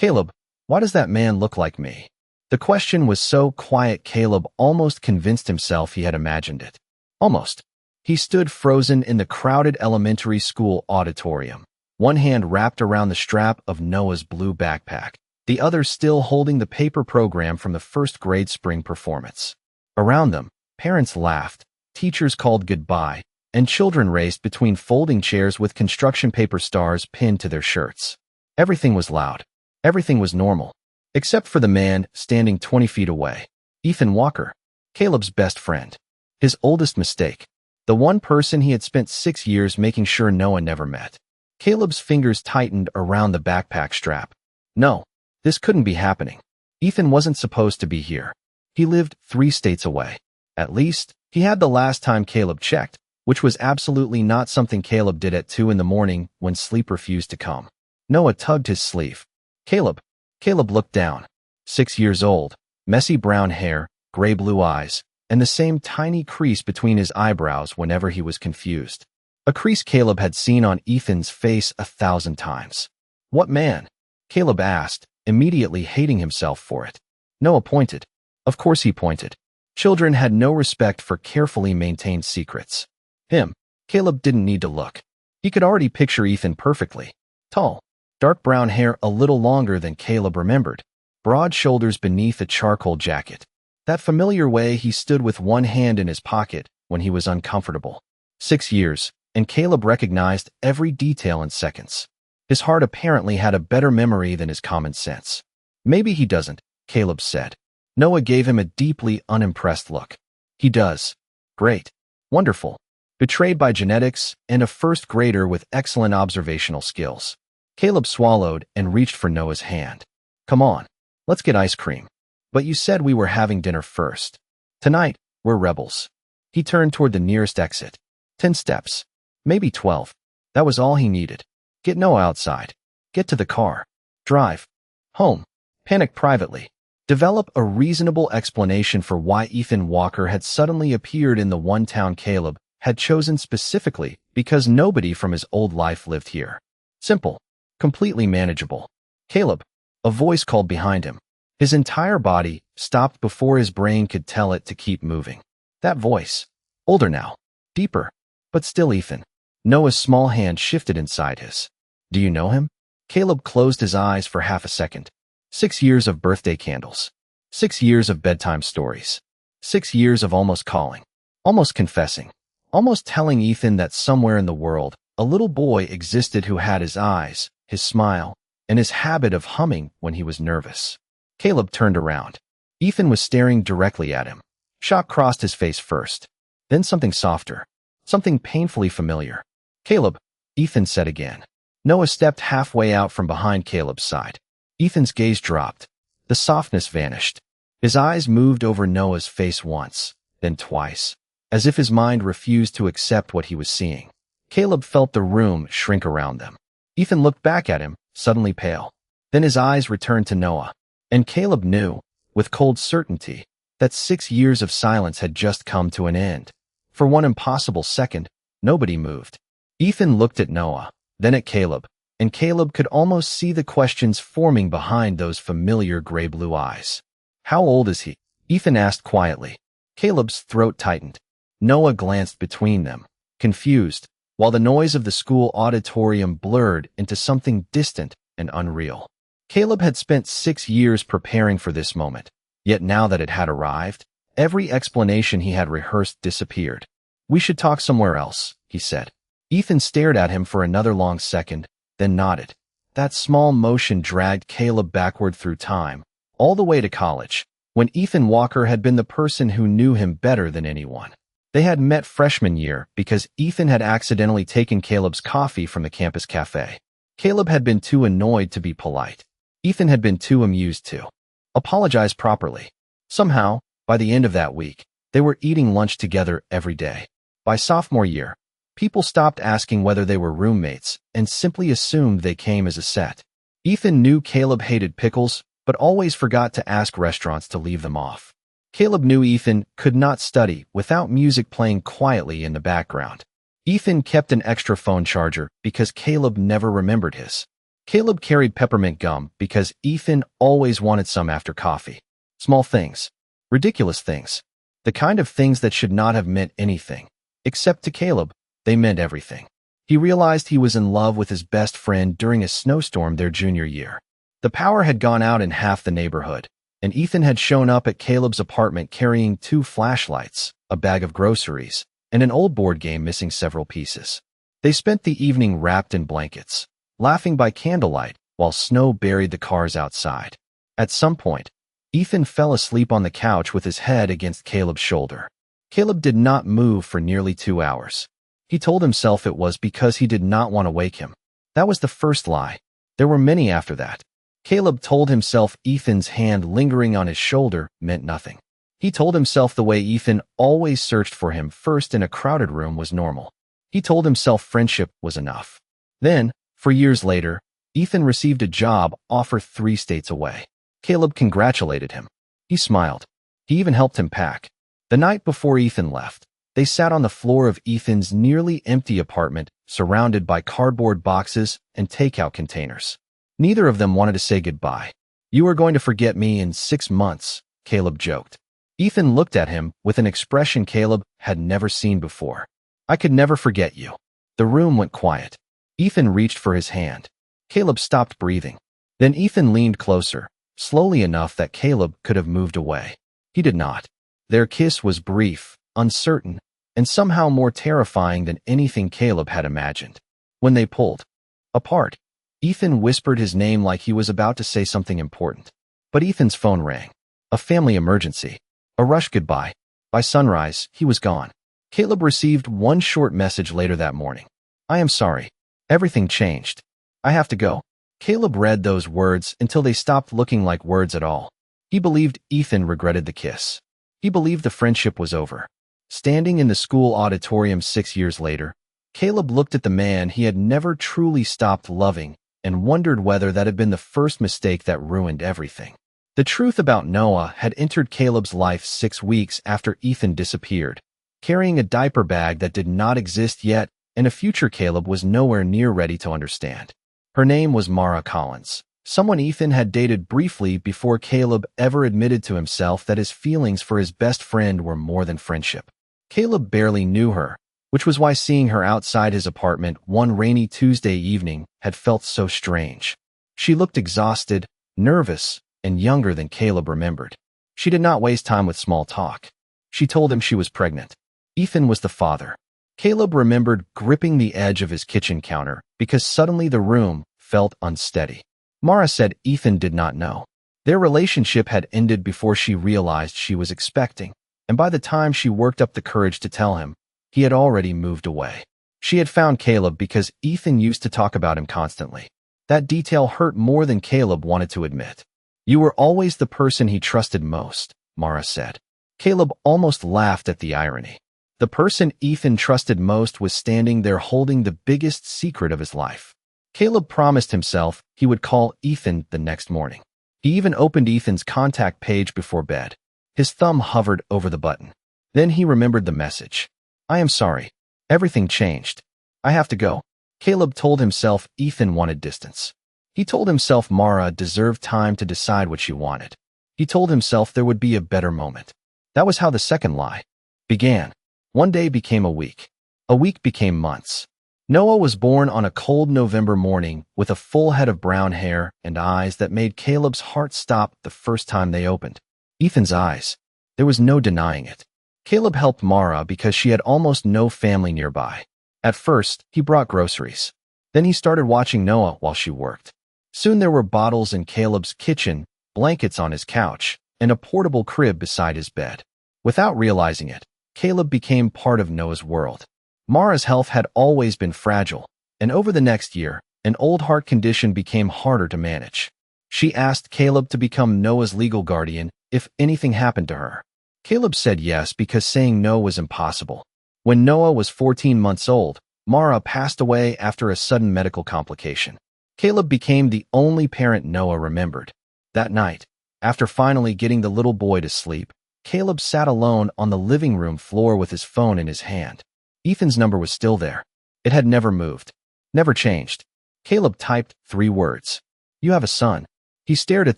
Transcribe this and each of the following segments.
"Caleb, why does that man look like me?" The question was so quiet Caleb almost convinced himself he had imagined it. Almost. He stood frozen in the crowded elementary school auditorium, one hand wrapped around the strap of Noah's blue backpack, the other still holding the paper program from the first grade spring performance. Around them, parents laughed, teachers called goodbye, and children raced between folding chairs with construction paper stars pinned to their shirts. Everything was loud. Everything was normal. Except for the man standing 20 feet away. Ethan Walker, Caleb's best friend. His oldest mistake. The one person he had spent 6 years making sure Noah never met. Caleb's fingers tightened around the backpack strap. No, this couldn't be happening. Ethan wasn't supposed to be here. He lived 3 states away. At least, he had the last time Caleb checked, which was absolutely not something Caleb did at 2 in the morning when sleep refused to come. Noah tugged his sleeve. Caleb looked down. 6 years old, messy brown hair, gray-blue eyes, and the same tiny crease between his eyebrows whenever he was confused. A crease Caleb had seen on Ethan's face 1,000 times. "What man?" Caleb asked, immediately hating himself for it. Noah pointed. Of course he pointed. Children had no respect for carefully maintained secrets. Him. Caleb didn't need to look. He could already picture Ethan perfectly. Tall. Dark brown hair a little longer than Caleb remembered. Broad shoulders beneath a charcoal jacket. That familiar way he stood with one hand in his pocket when he was uncomfortable. 6 years, and Caleb recognized every detail in seconds. His heart apparently had a better memory than his common sense. "Maybe he doesn't," Caleb said. Noah gave him a deeply unimpressed look. "He does. Great. Wonderful. Betrayed by genetics and a first grader with excellent observational skills." Caleb swallowed and reached for Noah's hand. "Come on, let's get ice cream." "But you said we were having dinner first." "Tonight, we're rebels." He turned toward the nearest exit. 10 steps. Maybe 12. That was all he needed. Get Noah outside. Get to the car. Drive. Home. Panic privately. Develop a reasonable explanation for why Ethan Walker had suddenly appeared in the one town Caleb had chosen specifically because nobody from his old life lived here. Simple. Completely manageable. "Caleb," a voice called behind him. His entire body stopped before his brain could tell it to keep moving. That voice. Older now. Deeper. But still Ethan. Noah's small hand shifted inside his. "Do you know him?" Caleb closed his eyes for half a second. 6 years of birthday candles. 6 years of bedtime stories. 6 years of almost calling. Almost confessing. Almost telling Ethan that somewhere in the world, a little boy existed who had his eyes, his smile, and his habit of humming when he was nervous. Caleb turned around. Ethan was staring directly at him. Shock crossed his face first. Then something softer. Something painfully familiar. "Caleb," Ethan said again. Noah stepped halfway out from behind Caleb's side. Ethan's gaze dropped. The softness vanished. His eyes moved over Noah's face once, then twice, as if his mind refused to accept what he was seeing. Caleb felt the room shrink around them. Ethan looked back at him, suddenly pale. Then his eyes returned to Noah. And Caleb knew, with cold certainty, that 6 years of silence had just come to an end. For one impossible second, nobody moved. Ethan looked at Noah, then at Caleb, and Caleb could almost see the questions forming behind those familiar gray-blue eyes. "How old is he?" Ethan asked quietly. Caleb's throat tightened. Noah glanced between them, confused, while the noise of the school auditorium blurred into something distant and unreal. Caleb had spent 6 years preparing for this moment, yet now that it had arrived, every explanation he had rehearsed disappeared. "We should talk somewhere else," he said. Ethan stared at him for another long second, then nodded. That small motion dragged Caleb backward through time, all the way to college, when Ethan Walker had been the person who knew him better than anyone. They had met freshman year because Ethan had accidentally taken Caleb's coffee from the campus cafe. Caleb had been too annoyed to be polite. Ethan had been too amused to apologize properly. Somehow, by the end of that week, they were eating lunch together every day. By sophomore year, people stopped asking whether they were roommates and simply assumed they came as a set. Ethan knew Caleb hated pickles, but always forgot to ask restaurants to leave them off. Caleb knew Ethan could not study without music playing quietly in the background. Ethan kept an extra phone charger because Caleb never remembered his. Caleb carried peppermint gum because Ethan always wanted some after coffee. Small things. Ridiculous things. The kind of things that should not have meant anything. Except to Caleb, they meant everything. He realized he was in love with his best friend during a snowstorm their junior year. The power had gone out in half the neighborhood, and Ethan had shown up at Caleb's apartment carrying 2 flashlights, a bag of groceries, and an old board game missing several pieces. They spent the evening wrapped in blankets, laughing by candlelight while snow buried the cars outside. At some point, Ethan fell asleep on the couch with his head against Caleb's shoulder. Caleb did not move for nearly 2 hours. He told himself it was because he did not want to wake him. That was the first lie. There were many after that. Caleb told himself Ethan's hand lingering on his shoulder meant nothing. He told himself the way Ethan always searched for him first in a crowded room was normal. He told himself friendship was enough. Then, for years later, Ethan received a job offer 3 states away. Caleb congratulated him. He smiled. He even helped him pack. The night before Ethan left, they sat on the floor of Ethan's nearly empty apartment, surrounded by cardboard boxes and takeout containers. Neither of them wanted to say goodbye. "You are going to forget me in 6 months," Caleb joked. Ethan looked at him with an expression Caleb had never seen before. "I could never forget you." The room went quiet. Ethan reached for his hand. Caleb stopped breathing. Then Ethan leaned closer, slowly enough that Caleb could have moved away. He did not. Their kiss was brief, uncertain, and somehow more terrifying than anything Caleb had imagined. When they pulled apart, Ethan whispered his name like he was about to say something important. But Ethan's phone rang. A family emergency. A rush goodbye. By sunrise, he was gone. Caleb received one short message later that morning. "I am sorry. Everything changed. I have to go." Caleb read those words until they stopped looking like words at all. He believed Ethan regretted the kiss. He believed the friendship was over. Standing in the school auditorium 6 years later, Caleb looked at the man he had never truly stopped loving and wondered whether that had been the first mistake that ruined everything. The truth about Noah had entered Caleb's life 6 weeks after Ethan disappeared, carrying a diaper bag that did not exist yet and a future Caleb was nowhere near ready to understand. Her name was Mara Collins, someone Ethan had dated briefly before Caleb ever admitted to himself that his feelings for his best friend were more than friendship. Caleb barely knew her, which was why seeing her outside his apartment one rainy Tuesday evening had felt so strange. She looked exhausted, nervous, and younger than Caleb remembered. She did not waste time with small talk. She told him she was pregnant. Ethan was the father. Caleb remembered gripping the edge of his kitchen counter because suddenly the room felt unsteady. Mara said Ethan did not know. Their relationship had ended before she realized she was expecting, and by the time she worked up the courage to tell him, he had already moved away. She had found Caleb because Ethan used to talk about him constantly. That detail hurt more than Caleb wanted to admit. "You were always the person he trusted most," Mara said. Caleb almost laughed at the irony. The person Ethan trusted most was standing there holding the biggest secret of his life. Caleb promised himself he would call Ethan the next morning. He even opened Ethan's contact page before bed. His thumb hovered over the button. Then he remembered the message. "I am sorry. Everything changed. I have to go." Caleb told himself Ethan wanted distance. He told himself Mara deserved time to decide what she wanted. He told himself there would be a better moment. That was how the second lie began. One day became a week. A week became months. Noah was born on a cold November morning with a full head of brown hair and eyes that made Caleb's heart stop the first time they opened. Ethan's eyes. There was no denying it. Caleb helped Mara because she had almost no family nearby. At first, he brought groceries. Then he started watching Noah while she worked. Soon there were bottles in Caleb's kitchen, blankets on his couch, and a portable crib beside his bed. Without realizing it, Caleb became part of Noah's world. Mara's health had always been fragile, and over the next year, an old heart condition became harder to manage. She asked Caleb to become Noah's legal guardian if anything happened to her. Caleb said yes because saying no was impossible. When Noah was 14 months old, Mara passed away after a sudden medical complication. Caleb became the only parent Noah remembered. That night, after finally getting the little boy to sleep, Caleb sat alone on the living room floor with his phone in his hand. Ethan's number was still there. It had never moved, never changed. Caleb typed 3 words. You have a son. He stared at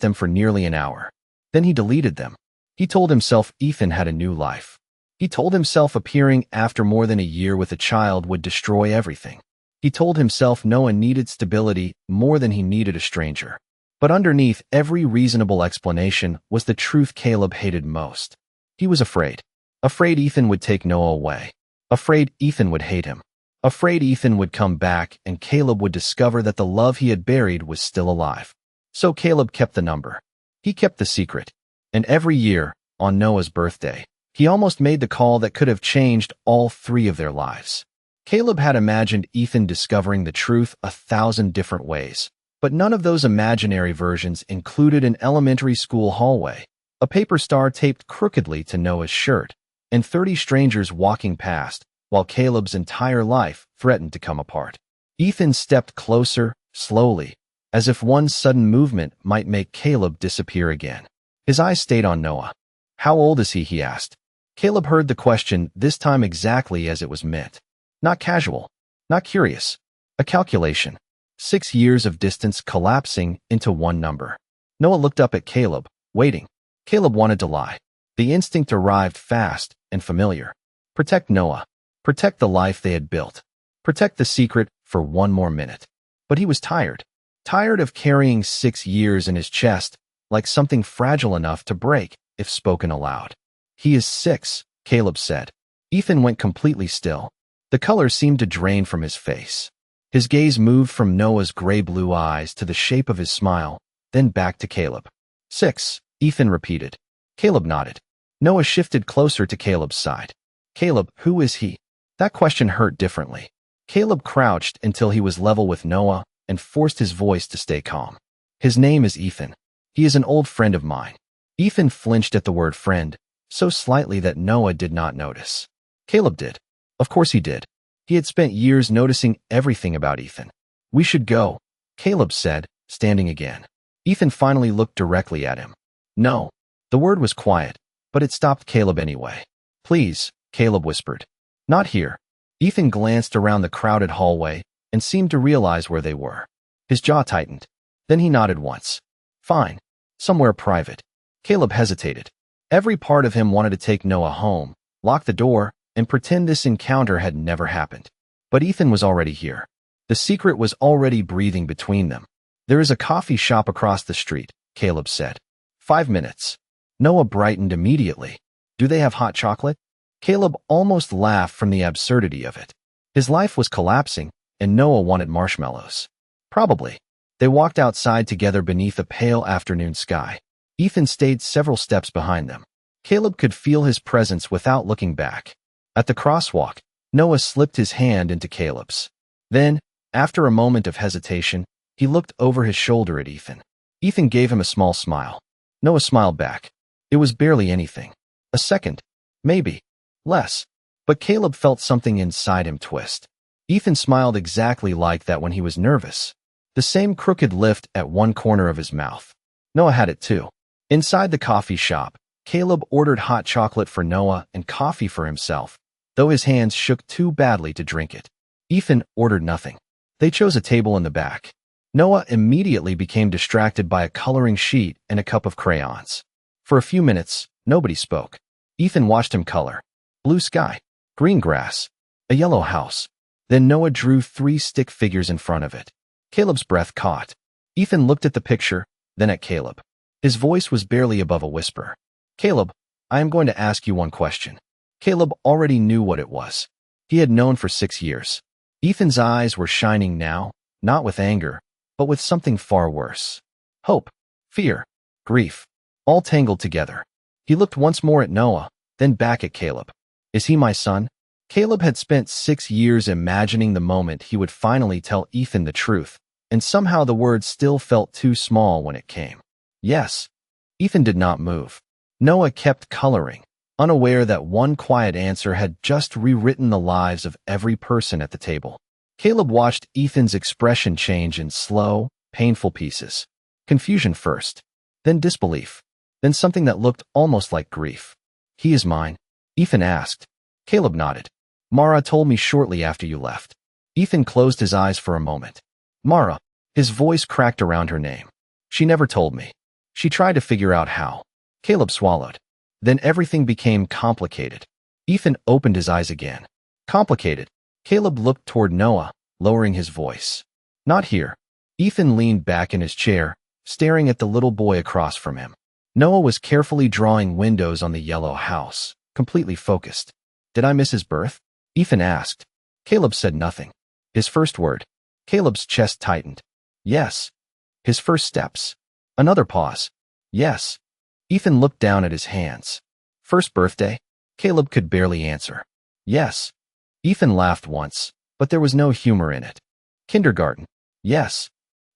them for nearly an hour. Then he deleted them. He told himself Ethan had a new life. He told himself appearing after more than a year with a child would destroy everything. He told himself Noah needed stability more than he needed a stranger. But underneath every reasonable explanation was the truth Caleb hated most. He was afraid. Afraid Ethan would take Noah away. Afraid Ethan would hate him. Afraid Ethan would come back and Caleb would discover that the love he had buried was still alive. So Caleb kept the number. He kept the secret. And every year, on Noah's birthday, he almost made the call that could have changed all 3 of their lives. Caleb had imagined Ethan discovering the truth 1,000 different ways, but none of those imaginary versions included an elementary school hallway, a paper star taped crookedly to Noah's shirt, and 30 strangers walking past, while Caleb's entire life threatened to come apart. Ethan stepped closer, slowly, as if one sudden movement might make Caleb disappear again. His eyes stayed on Noah. How old is he asked. Caleb heard the question this time exactly as it was meant. Not casual, not curious. A calculation. 6 years of distance collapsing into one number. Noah looked up at Caleb, waiting. Caleb wanted to lie. The instinct arrived fast and familiar. Protect Noah. Protect the life they had built. Protect the secret for one more minute. But he was tired. Tired of carrying 6 years in his chest, like something fragile enough to break if spoken aloud. He is 6, Caleb said. Ethan went completely still. The color seemed to drain from his face. His gaze moved from Noah's gray-blue eyes to the shape of his smile, then back to Caleb. 6, Ethan repeated. Caleb nodded. Noah shifted closer to Caleb's side. Caleb, who is he? That question hurt differently. Caleb crouched until he was level with Noah and forced his voice to stay calm. His name is Ethan. He is an old friend of mine. Ethan flinched at the word friend, so slightly that Noah did not notice. Caleb did. Of course he did. He had spent years noticing everything about Ethan. We should go, Caleb said, standing again. Ethan finally looked directly at him. No. The word was quiet, but it stopped Caleb anyway. Please, Caleb whispered. Not here. Ethan glanced around the crowded hallway and seemed to realize where they were. His jaw tightened. Then he nodded once. Fine. Somewhere private. Caleb hesitated. Every part of him wanted to take Noah home, lock the door, and pretend this encounter had never happened. But Ethan was already here. The secret was already breathing between them. There is a coffee shop across the street, Caleb said. 5 minutes. Noah brightened immediately. Do they have hot chocolate? Caleb almost laughed from the absurdity of it. His life was collapsing, and Noah wanted marshmallows. Probably. They walked outside together beneath a pale afternoon sky. Ethan stayed several steps behind them. Caleb could feel his presence without looking back. At the crosswalk, Noah slipped his hand into Caleb's. Then, after a moment of hesitation, he looked over his shoulder at Ethan. Ethan gave him a small smile. Noah smiled back. It was barely anything. A second. Maybe. Less. But Caleb felt something inside him twist. Ethan smiled exactly like that when he was nervous. The same crooked lift at one corner of his mouth. Noah had it too. Inside the coffee shop, Caleb ordered hot chocolate for Noah and coffee for himself, though his hands shook too badly to drink it. Ethan ordered nothing. They chose a table in the back. Noah immediately became distracted by a coloring sheet and a cup of crayons. For a few minutes, nobody spoke. Ethan watched him color. Blue sky, green grass, a yellow house. Then Noah drew 3 stick figures in front of it. Caleb's breath caught. Ethan looked at the picture, then at Caleb. His voice was barely above a whisper. Caleb, I am going to ask you one question. Caleb already knew what it was. He had known for 6 years. Ethan's eyes were shining now, not with anger, but with something far worse. Hope, fear, grief, all tangled together. He looked once more at Noah, then back at Caleb. Is he my son? Caleb had spent 6 years imagining the moment he would finally tell Ethan the truth, and somehow the word still felt too small when it came. Yes. Ethan did not move. Noah kept coloring, unaware that one quiet answer had just rewritten the lives of every person at the table. Caleb watched Ethan's expression change in slow, painful pieces. Confusion first, then disbelief, then something that looked almost like grief. He is mine, Ethan asked. Caleb nodded. Mara told me shortly after you left. Ethan closed his eyes for a moment. Mara. His voice cracked around her name. She never told me. She tried to figure out how. Caleb swallowed. Then everything became complicated. Ethan opened his eyes again. Complicated. Caleb looked toward Noah, lowering his voice. Not here. Ethan leaned back in his chair, staring at the little boy across from him. Noah was carefully drawing windows on the yellow house, completely focused. Did I miss his birth? Ethan asked. Caleb said nothing. His first word. Caleb's chest tightened. Yes. His first steps. Another pause. Yes. Ethan looked down at his hands. First birthday? Caleb could barely answer. Yes. Ethan laughed once, but there was no humor in it. Kindergarten. Yes.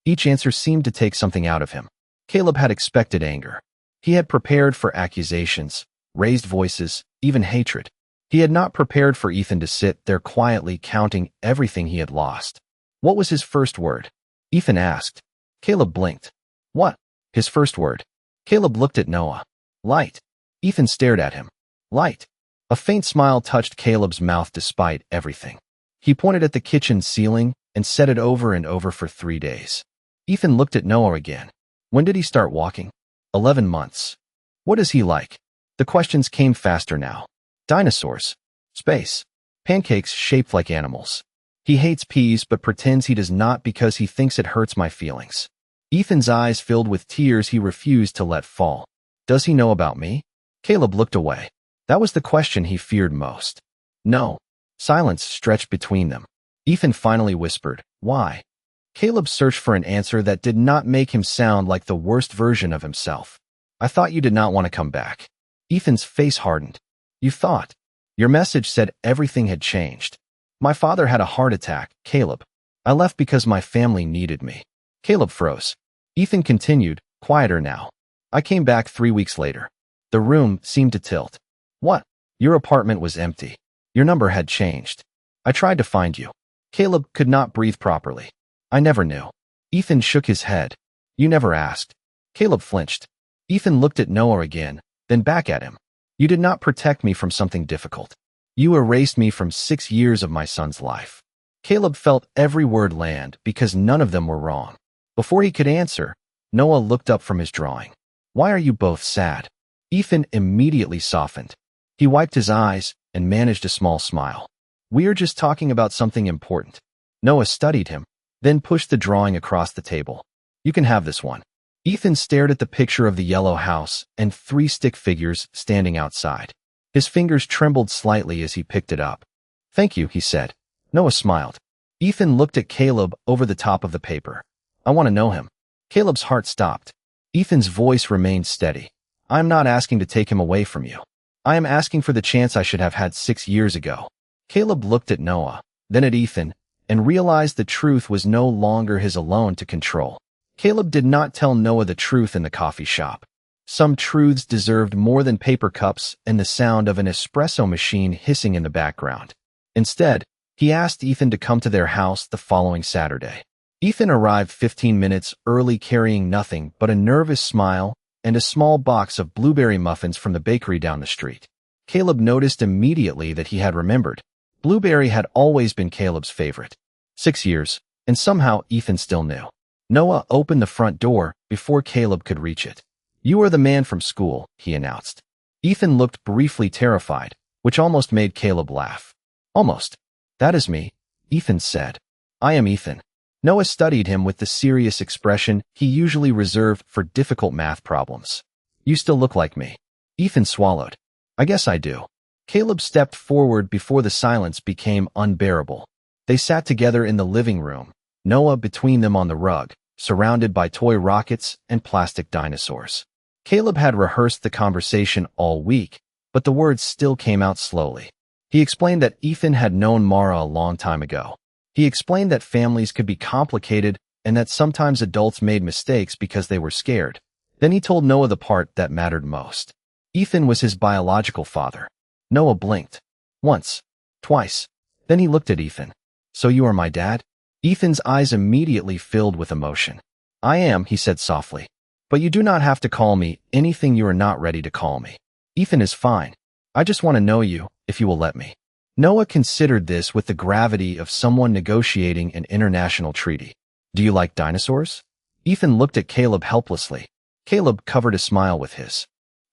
Each answer seemed to take something out of him. Caleb had expected anger. He had prepared for accusations, raised voices, even hatred. He had not prepared for Ethan to sit there quietly counting everything he had lost. What was his first word? Ethan asked. Caleb blinked. What? His first word. Caleb looked at Noah. Light. Ethan stared at him. Light. A faint smile touched Caleb's mouth despite everything. He pointed at the kitchen ceiling and said it over and over for 3 days. Ethan looked at Noah again. When did he start walking? 11 months. What is he like? The questions came faster now. Dinosaurs. Space. Pancakes shaped like animals. He hates peas but pretends he does not because he thinks it hurts my feelings. Ethan's eyes filled with tears he refused to let fall. Does he know about me? Caleb looked away. That was the question he feared most. No. Silence stretched between them. Ethan finally whispered, Why? Caleb searched for an answer that did not make him sound like the worst version of himself. I thought you did not want to come back. Ethan's face hardened. You thought. Your message said everything had changed. My father had a heart attack, Caleb. I left because my family needed me. Caleb froze. Ethan continued, quieter now. I came back 3 weeks later. The room seemed to tilt. What? Your apartment was empty. Your number had changed. I tried to find you. Caleb could not breathe properly. I never knew. Ethan shook his head. You never asked. Caleb flinched. Ethan looked at Noah again, then back at him. You did not protect me from something difficult. You erased me from 6 years of my son's life. Caleb felt every word land because none of them were wrong. Before he could answer, Noah looked up from his drawing. Why are you both sad? Ethan immediately softened. He wiped his eyes and managed a small smile. We're just talking about something important. Noah studied him, then pushed the drawing across the table. You can have this one. Ethan stared at the picture of the yellow house and 3 stick figures standing outside. His fingers trembled slightly as he picked it up. Thank you, he said. Noah smiled. Ethan looked at Caleb over the top of the paper. I want to know him. Caleb's heart stopped. Ethan's voice remained steady. I am not asking to take him away from you. I am asking for the chance I should have had 6 years ago. Caleb looked at Noah, then at Ethan, and realized the truth was no longer his alone to control. Caleb did not tell Noah the truth in the coffee shop. Some truths deserved more than paper cups and the sound of an espresso machine hissing in the background. Instead, he asked Ethan to come to their house the following Saturday. Ethan arrived 15 minutes early carrying nothing but a nervous smile and a small box of blueberry muffins from the bakery down the street. Caleb noticed immediately that he had remembered. Blueberry had always been Caleb's favorite. 6 years, and somehow Ethan still knew. Noah opened the front door before Caleb could reach it. You are the man from school, he announced. Ethan looked briefly terrified, which almost made Caleb laugh. Almost. That is me, Ethan said. I am Ethan. Noah studied him with the serious expression he usually reserved for difficult math problems. You still look like me. Ethan swallowed. I guess I do. Caleb stepped forward before the silence became unbearable. They sat together in the living room, Noah between them on the rug, surrounded by toy rockets and plastic dinosaurs. Caleb had rehearsed the conversation all week, but the words still came out slowly. He explained that Ethan had known Mara a long time ago. He explained that families could be complicated and that sometimes adults made mistakes because they were scared. Then he told Noah the part that mattered most. Ethan was his biological father. Noah blinked. Once. Twice. Then he looked at Ethan. So you are my dad? Ethan's eyes immediately filled with emotion. I am, he said softly. But you do not have to call me anything you are not ready to call me. Ethan is fine. I just want to know you, if you will let me. Noah considered this with the gravity of someone negotiating an international treaty. Do you like dinosaurs? Ethan looked at Caleb helplessly. Caleb covered a smile with his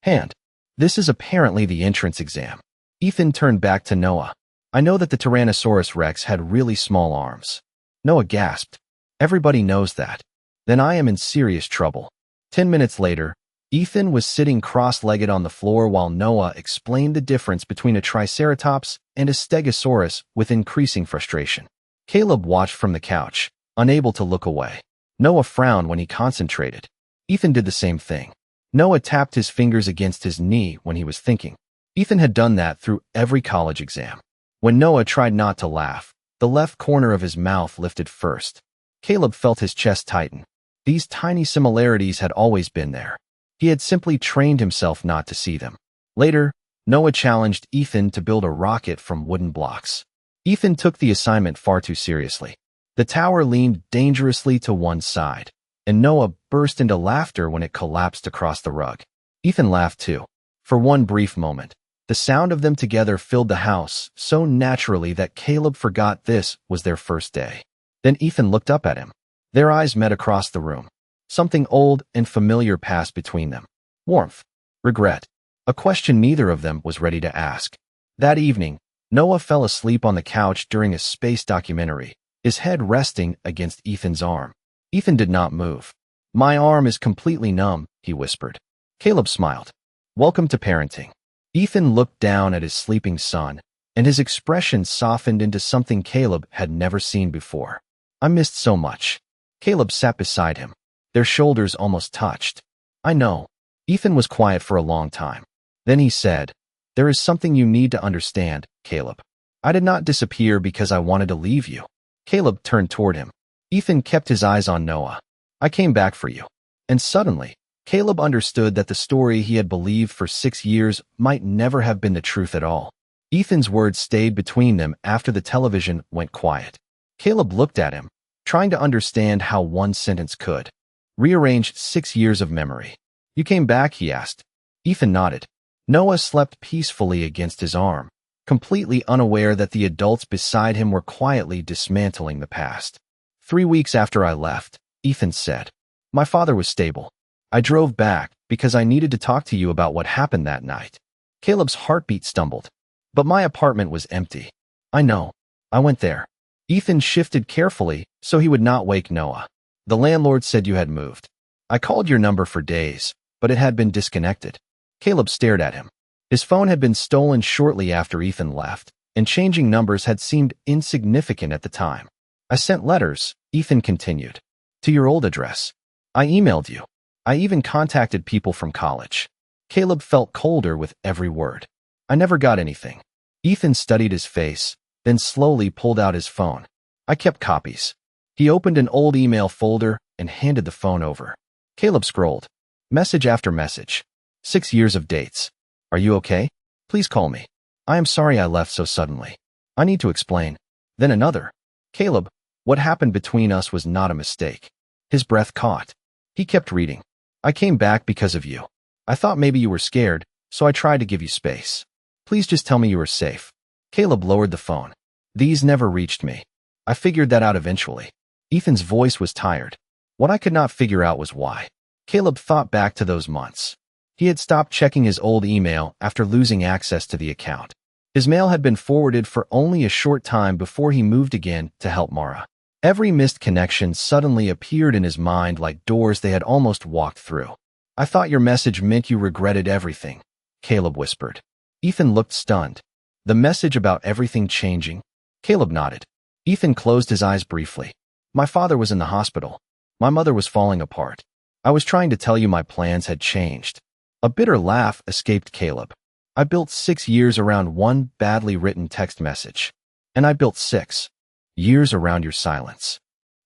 hand. This is apparently the entrance exam. Ethan turned back to Noah. I know that the Tyrannosaurus Rex had really small arms. Noah gasped. Everybody knows that. Then I am in serious trouble. 10 minutes later, Ethan was sitting cross-legged on the floor while Noah explained the difference between a Triceratops and a Stegosaurus with increasing frustration. Caleb watched from the couch, unable to look away. Noah frowned when he concentrated. Ethan did the same thing. Noah tapped his fingers against his knee when he was thinking. Ethan had done that through every college exam. When Noah tried not to laugh, the left corner of his mouth lifted first. Caleb felt his chest tighten. These tiny similarities had always been there. He had simply trained himself not to see them. Later, Noah challenged Ethan to build a rocket from wooden blocks. Ethan took the assignment far too seriously. The tower leaned dangerously to one side, and Noah burst into laughter when it collapsed across the rug. Ethan laughed too. For one brief moment, the sound of them together filled the house so naturally that Caleb forgot this was their first day. Then Ethan looked up at him. Their eyes met across the room. Something old and familiar passed between them. Warmth. Regret. A question neither of them was ready to ask. That evening, Noah fell asleep on the couch during a space documentary, his head resting against Ethan's arm. Ethan did not move. My arm is completely numb, he whispered. Caleb smiled. Welcome to parenting. Ethan looked down at his sleeping son, and his expression softened into something Caleb had never seen before. I missed so much. Caleb sat beside him. Their shoulders almost touched. I know. Ethan was quiet for a long time. Then he said, there is something you need to understand, Caleb. I did not disappear because I wanted to leave you. Caleb turned toward him. Ethan kept his eyes on Noah. I came back for you. And suddenly, Caleb understood that the story he had believed for 6 years might never have been the truth at all. Ethan's words stayed between them after the television went quiet. Caleb looked at him, trying to understand how one sentence could rearrange 6 years of memory. You came back, he asked. Ethan nodded. Noah slept peacefully against his arm, completely unaware that the adults beside him were quietly dismantling the past. 3 weeks after I left, Ethan said, my father was stable. I drove back because I needed to talk to you about what happened that night. Caleb's heartbeat stumbled. But my apartment was empty. I know. I went there. Ethan shifted carefully so he would not wake Noah. The landlord said you had moved. I called your number for days, but it had been disconnected. Caleb stared at him. His phone had been stolen shortly after Ethan left, and changing numbers had seemed insignificant at the time. I sent letters, Ethan continued, to your old address. I emailed you. I even contacted people from college. Caleb felt colder with every word. I never got anything. Ethan studied his face, then slowly pulled out his phone. I kept copies. He opened an old email folder and handed the phone over. Caleb scrolled. Message after message. 6 years of dates. Are you okay? Please call me. I am sorry I left so suddenly. I need to explain. Then another. Caleb, what happened between us was not a mistake. His breath caught. He kept reading. I came back because of you. I thought maybe you were scared, so I tried to give you space. Please just tell me you were safe. Caleb lowered the phone. These never reached me. I figured that out eventually. Ethan's voice was tired. What I could not figure out was why. Caleb thought back to those months. He had stopped checking his old email after losing access to the account. His mail had been forwarded for only a short time before he moved again to help Mara. Every missed connection suddenly appeared in his mind like doors they had almost walked through. I thought your message meant you regretted everything, Caleb whispered. Ethan looked stunned. The message about everything changing? Caleb nodded. Ethan closed his eyes briefly. My father was in the hospital. My mother was falling apart. I was trying to tell you my plans had changed. A bitter laugh escaped Caleb. I built 6 years around one badly written text message. And I built 6 years around your silence.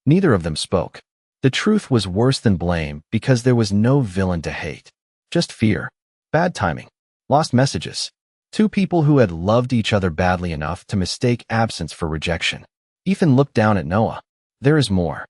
Neither of them spoke. The truth was worse than blame because there was no villain to hate. Just fear. Bad timing. Lost messages. 2 people who had loved each other badly enough to mistake absence for rejection. Ethan looked down at Noah. There is more.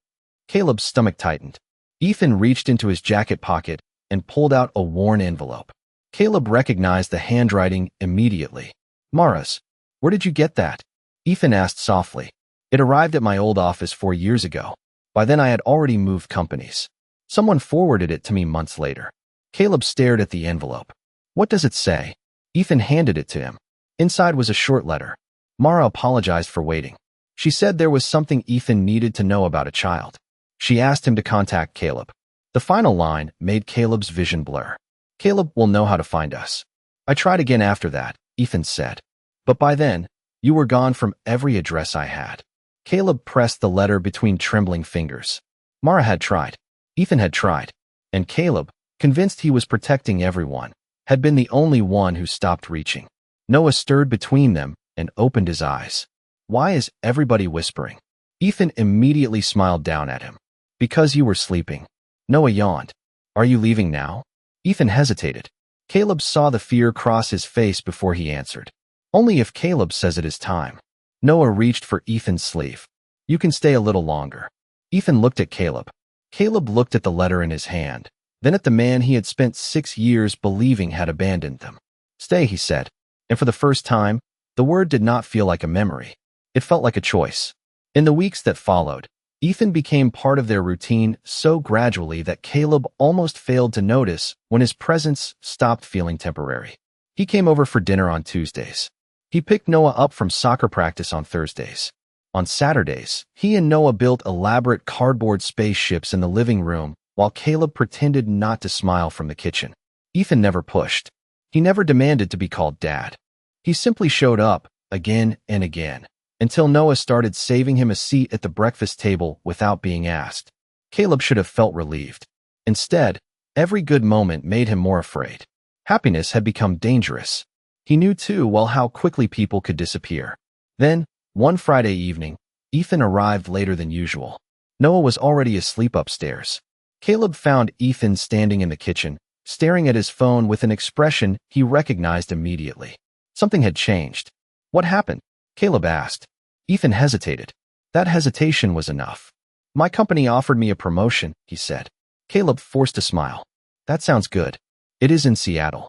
Caleb's stomach tightened. Ethan reached into his jacket pocket and pulled out a worn envelope. Caleb recognized the handwriting immediately. Mara's. Where did you get that? Ethan asked softly. It arrived at my old office 4 years ago. By then I had already moved companies. Someone forwarded it to me months later. Caleb stared at the envelope. What does it say? Ethan handed it to him. Inside was a short letter. Mara apologized for waiting. She said there was something Ethan needed to know about a child. She asked him to contact Caleb. The final line made Caleb's vision blur. Caleb will know how to find us. I tried again after that, Ethan said. But by then, you were gone from every address I had. Caleb pressed the letter between trembling fingers. Mara had tried. Ethan had tried. And Caleb, convinced he was protecting everyone, had been the only one who stopped reaching. Noah stirred between them and opened his eyes. Why is everybody whispering? Ethan immediately smiled down at him. Because you were sleeping. Noah yawned. Are you leaving now? Ethan hesitated. Caleb saw the fear cross his face before he answered. Only if Caleb says it is time. Noah reached for Ethan's sleeve. You can stay a little longer. Ethan looked at Caleb. Caleb looked at the letter in his hand, then at the man he had spent 6 years believing had abandoned them. Stay, he said. And for the first time, the word did not feel like a memory. It felt like a choice. In the weeks that followed, Ethan became part of their routine so gradually that Caleb almost failed to notice when his presence stopped feeling temporary. He came over for dinner on Tuesdays. He picked Noah up from soccer practice on Thursdays. On Saturdays, he and Noah built elaborate cardboard spaceships in the living room while Caleb pretended not to smile from the kitchen. Ethan never pushed. He never demanded to be called Dad. He simply showed up, again and again, until Noah started saving him a seat at the breakfast table without being asked. Caleb should have felt relieved. Instead, every good moment made him more afraid. Happiness had become dangerous. He knew too well how quickly people could disappear. Then, one Friday evening, Ethan arrived later than usual. Noah was already asleep upstairs. Caleb found Ethan standing in the kitchen, staring at his phone with an expression he recognized immediately. Something had changed. What happened? Caleb asked. Ethan hesitated. That hesitation was enough. My company offered me a promotion, he said. Caleb forced a smile. That sounds good. It is in Seattle.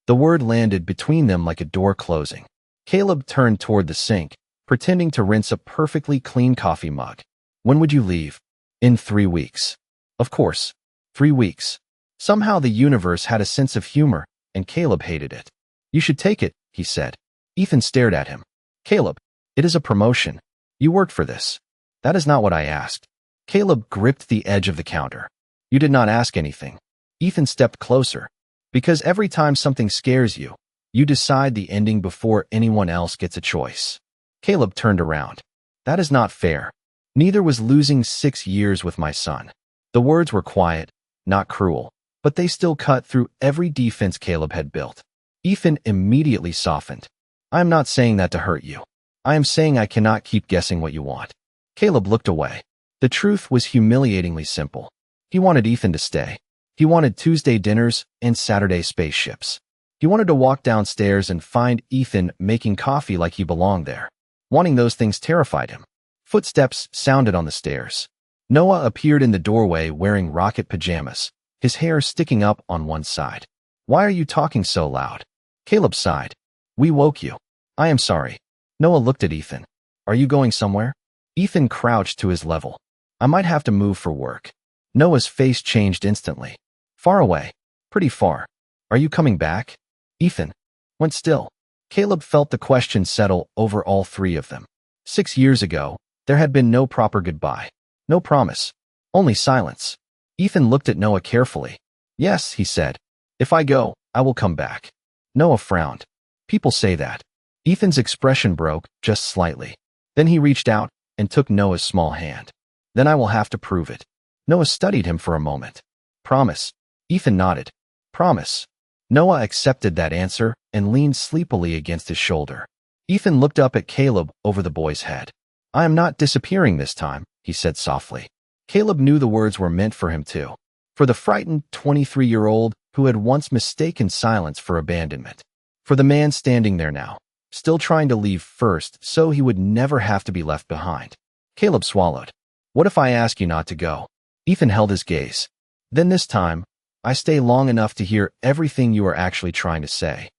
The word landed between them like a door closing. Caleb turned toward the sink, pretending to rinse a perfectly clean coffee mug. When would you leave? In 3 weeks. Of course. 3 weeks. Somehow the universe had a sense of humor, and Caleb hated it. You should take it, he said. Ethan stared at him. Caleb, it is a promotion. You worked for this. That is not what I asked. Caleb gripped the edge of the counter. You did not ask anything. Ethan stepped closer. Because every time something scares you, you decide the ending before anyone else gets a choice. Caleb turned around. That is not fair. Neither was losing 6 years with my son. The words were quiet, not cruel, but they still cut through every defense Caleb had built. Ethan immediately softened. I am not saying that to hurt you. I am saying I cannot keep guessing what you want. Caleb looked away. The truth was humiliatingly simple. He wanted Ethan to stay. He wanted Tuesday dinners and Saturday spaceships. He wanted to walk downstairs and find Ethan making coffee like he belonged there. Wanting those things terrified him. Footsteps sounded on the stairs. Noah appeared in the doorway wearing rocket pajamas, his hair sticking up on one side. Why are you talking so loud? Caleb sighed. We woke you. I am sorry. Noah looked at Ethan. Are you going somewhere? Ethan crouched to his level. I might have to move for work. Noah's face changed instantly. Far away. Pretty far. Are you coming back? Ethan went still. Caleb felt the question settle over all three of them. 6 years ago, there had been no proper goodbye. No promise. Only silence. Ethan looked at Noah carefully. Yes, he said. If I go, I will come back. Noah frowned. People say that. Ethan's expression broke just slightly. Then he reached out and took Noah's small hand. Then I will have to prove it. Noah studied him for a moment. Promise. Ethan nodded. Promise. Noah accepted that answer and leaned sleepily against his shoulder. Ethan looked up at Caleb over the boy's head. I am not disappearing this time, he said softly. Caleb knew the words were meant for him too. For the frightened 23-year-old who had once mistaken silence for abandonment. For the man standing there now, still trying to leave first so he would never have to be left behind. Caleb swallowed. What if I ask you not to go? Ethan held his gaze. Then this time, I stay long enough to hear everything you are actually trying to say.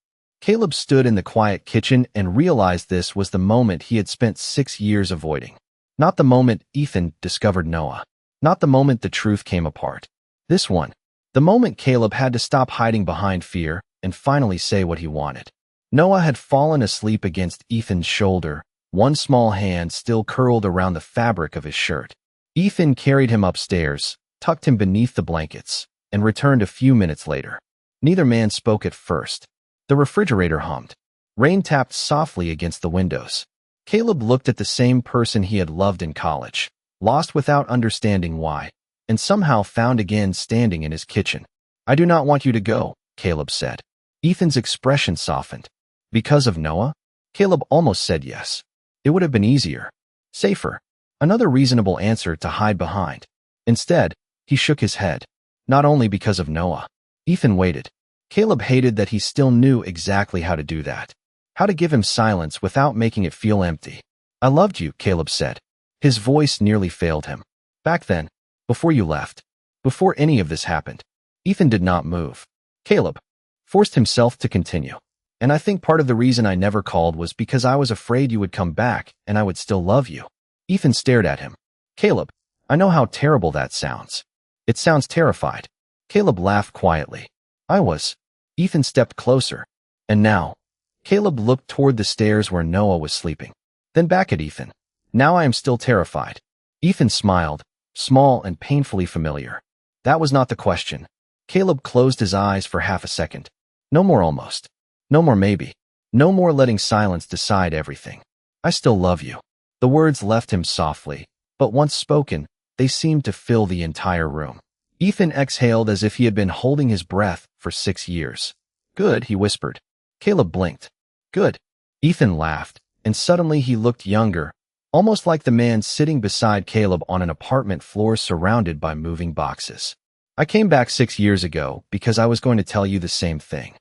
Caleb stood in the quiet kitchen and realized this was the moment he had spent 6 years avoiding. Not the moment Ethan discovered Noah. Not the moment the truth came apart. This one. The moment Caleb had to stop hiding behind fear and finally say what he wanted. Noah had fallen asleep against Ethan's shoulder, one small hand still curled around the fabric of his shirt. Ethan carried him upstairs, tucked him beneath the blankets, and returned a few minutes later. Neither man spoke at first. The refrigerator hummed. Rain tapped softly against the windows. Caleb looked at the same person he had loved in college, lost without understanding why, and somehow found again standing in his kitchen. "I do not want you to go," Caleb said. Ethan's expression softened. Because of Noah? Caleb almost said yes. It would have been easier. Safer. Another reasonable answer to hide behind. Instead, he shook his head. Not only because of Noah. Ethan waited. Caleb hated that he still knew exactly how to do that. How to give him silence without making it feel empty. "I loved you," Caleb said. His voice nearly failed him. "Back then. Before you left. Before any of this happened." Ethan did not move. Caleb forced himself to continue. "And I think part of the reason I never called was because I was afraid you would come back and I would still love you." Ethan stared at him. "Caleb, I know how terrible that sounds." "It sounds terrified." Caleb laughed quietly. "I was." Ethan stepped closer. "And now?" Caleb looked toward the stairs where Noah was sleeping. Then back at Ethan. "Now I am still terrified." Ethan smiled, small and painfully familiar. That was not the question. Caleb closed his eyes for half a second. No more almost. No more maybe. No more letting silence decide everything. "I still love you." The words left him softly, but once spoken, they seemed to fill the entire room. Ethan exhaled as if he had been holding his breath for 6 years. "Good," he whispered. Caleb blinked. "Good." Ethan laughed, and suddenly he looked younger, almost like the man sitting beside Caleb on an apartment floor surrounded by moving boxes. "I came back 6 years ago because I was going to tell you the same thing."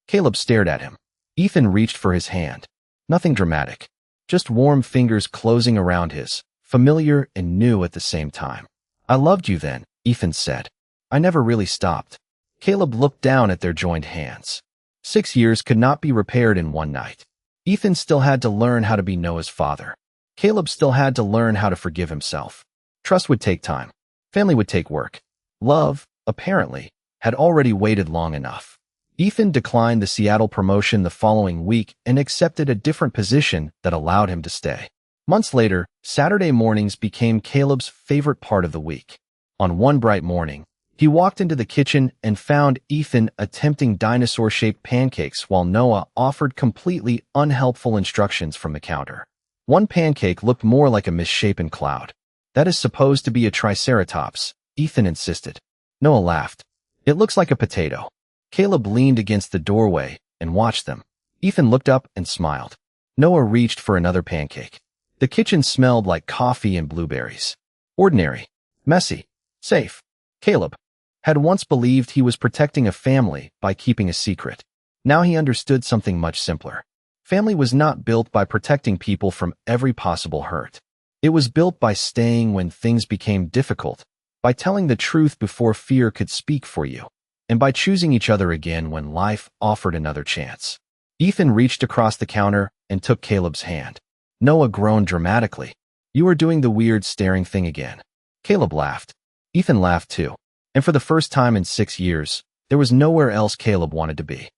Caleb stared at him. Ethan reached for his hand. Nothing dramatic. Just warm fingers closing around his, familiar and new at the same time. "I loved you then," Ethan said. "I never really stopped." Caleb looked down at their joined hands. 6 years could not be repaired in one night. Ethan still had to learn how to be Noah's father. Caleb still had to learn how to forgive himself. Trust would take time. Family would take work. Love, apparently, had already waited long enough. Ethan declined the Seattle promotion the following week and accepted a different position that allowed him to stay. Months later, Saturday mornings became Caleb's favorite part of the week. On one bright morning, he walked into the kitchen and found Ethan attempting dinosaur-shaped pancakes while Noah offered completely unhelpful instructions from the counter. One pancake looked more like a misshapen cloud. "That is supposed to be a triceratops," Ethan insisted. Noah laughed. "It looks like a potato." Caleb leaned against the doorway and watched them. Ethan looked up and smiled. Noah reached for another pancake. The kitchen smelled like coffee and blueberries. Ordinary. Messy. Safe. Caleb had once believed he was protecting a family by keeping a secret. Now he understood something much simpler. Family was not built by protecting people from every possible hurt. It was built by staying when things became difficult, by telling the truth before fear could speak for you, and by choosing each other again when life offered another chance. Ethan reached across the counter and took Caleb's hand. Noah groaned dramatically. "You are doing the weird staring thing again." Caleb laughed. Ethan laughed too. And for the first time in 6 years, there was nowhere else Caleb wanted to be.